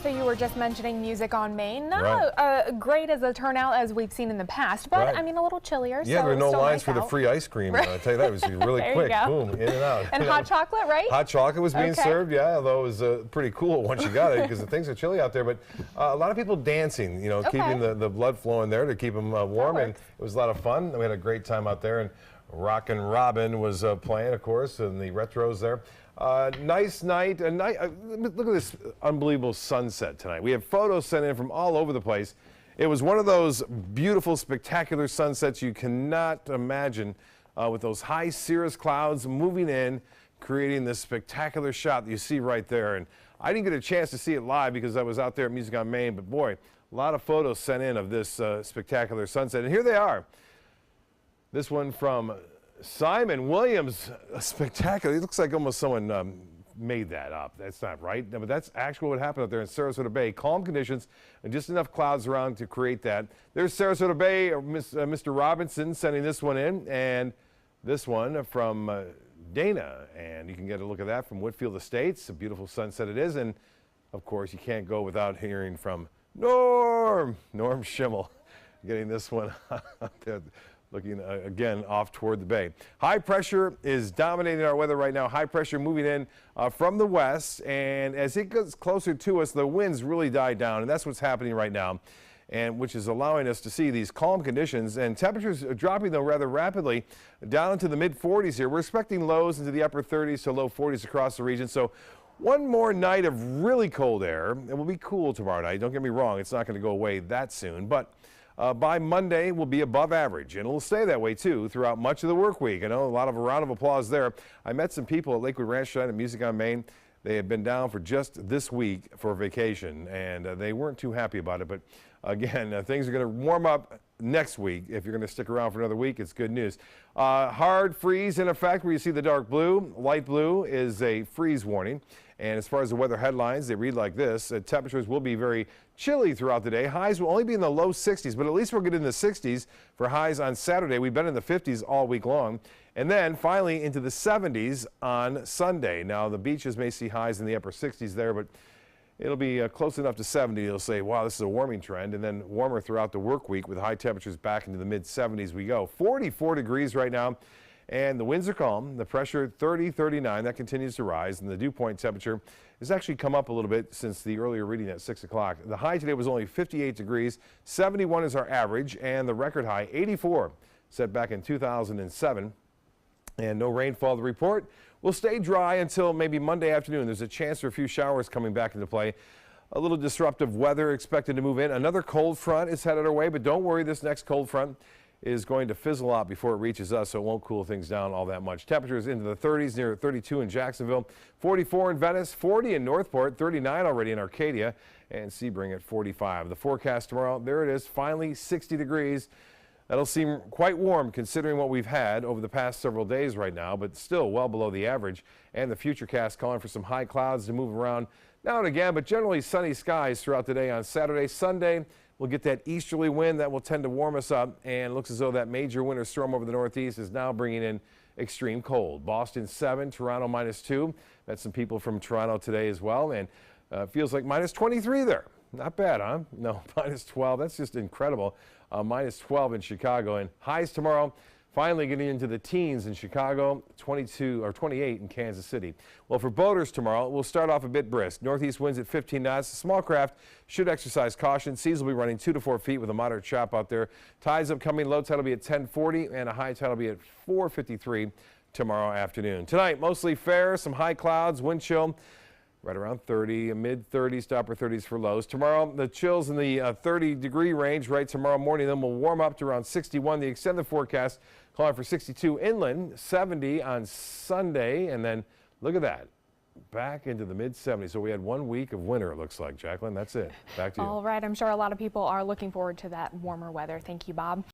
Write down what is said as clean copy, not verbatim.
So you were just mentioning Music on Main. Not Right. great as a turnout as we've seen in the past, but Right. I mean a little chillier. Yeah, so there were no still lines nice for the out. free ice cream. I tell you that, it was really There you quick. go. Boom, in and out. And hot chocolate, right? Hot chocolate was being Okay. served, yeah, although it was pretty cool once you got it because the things are chilly out there. But a lot of people dancing, you know, Okay. keeping the blood flowing there to keep them warm. And it was a lot of fun. We had a great time out there. And Rockin' Robin was playing, of course, and the retros there. Nice night. Look at this unbelievable sunset tonight. We have photos sent in from all over the place. It was one of those beautiful, spectacular sunsets you cannot imagine with those high cirrus clouds moving in, creating this spectacular shot that you see right there. And I didn't get a chance to see it live because I was out there at Music on Main, but boy, a lot of photos sent in of this spectacular sunset. And here they are. This one from Simon Williams, spectacular. It looks like almost someone made that up. That's not right. No, but that's actually what happened up there in Sarasota Bay. Calm conditions and just enough clouds around to create that. There's Sarasota Bay, Mr. Robinson sending this one in, and this one from Dana. And you can get a look at that from Whitfield Estates. A beautiful sunset it is. And, of course, you can't go without hearing from Norm Schimmel, getting this one up there. Looking again off toward the bay. High pressure is dominating our weather right now. High pressure moving in from the west, and as it gets closer to us, the winds really die down, and that's what's happening right now, and which is allowing us to see these calm conditions. And temperatures are dropping though rather rapidly down into the mid 40s here. We're expecting lows into the upper 30s to low 40s across the region. So one more night of really cold air. It will be cool tomorrow night. Don't get me wrong, it's not going to go away that soon, but by Monday, we'll be above average, and it'll stay that way, too, throughout much of the work week. I know a round of applause there. I met some people at Lakewood Ranch tonight at Music on Main. They had been down for just this week for vacation, and they weren't too happy about it. But, again, things are going to warm up next week. If you're going to stick around for another week, it's good news. Hard freeze in effect where you see the dark blue. Light blue is a freeze warning. And as far as the weather headlines, they read like this. Temperatures will be very chilly throughout the day. Highs will only be in the low 60s, but at least we'll get in the 60s for highs on Saturday. We've been in the 50s all week long. And then finally into the 70s on Sunday. Now, the beaches may see highs in the upper 60s there, but it'll be close enough to 70. You'll say, wow, this is a warming trend. And then warmer throughout the work week with high temperatures back into the mid 70s we go. 44 degrees right now. And the winds are calm. The pressure 30, 39. That continues to rise. And the dew point temperature has actually come up a little bit since the earlier reading at 6 o'clock. The high today was only 58 degrees. 71 is our average. And the record high, 84, set back in 2007. And no rainfall to report. We'll stay dry until maybe Monday afternoon. There's a chance for a few showers coming back into play. A little disruptive weather expected to move in. Another cold front is headed our way, but don't worry, this next cold front is going to fizzle out before it reaches us, so it won't cool things down all that much. Temperatures into the 30s, near 32 in Jacksonville, 44 in Venice, 40 in Northport, 39 already in Arcadia, and Sebring at 45. The forecast tomorrow, there it is, finally 60 degrees. That'll seem quite warm considering what we've had over the past several days right now, but still well below the average. And the Futurecast calling for some high clouds to move around now and again, but generally sunny skies throughout the day on Saturday. Sunday, we'll get that easterly wind that will tend to warm us up, and it looks as though that major winter storm over the northeast is now bringing in extreme cold. Boston 7, Toronto -2. Met some people from Toronto today as well, and feels like -23 there. Not bad, huh? No, -12. That's just incredible. -12 in Chicago, and highs tomorrow. Finally getting into the teens in Chicago, 22 or 28 in Kansas City. Well, for boaters tomorrow, we'll start off a bit brisk. Northeast winds at 15 knots. Small craft should exercise caution. Seas will be running 2 to 4 feet with a moderate chop out there. Tides upcoming. Low tide will be at 10:40 and a high tide will be at 4:53 tomorrow afternoon. Tonight, mostly fair. Some high clouds, wind chill. Right around 30, mid 30s to upper 30s for lows. Tomorrow, the chills in the 30-degree range right tomorrow morning. Then we'll warm up to around 61. The extended forecast calling for 62 inland, 70 on Sunday. And then look at that, back into the mid 70s. So we had 1 week of winter, it looks like. Jacqueline, that's it. Back to you. All right. I'm sure a lot of people are looking forward to that warmer weather. Thank you, Bob.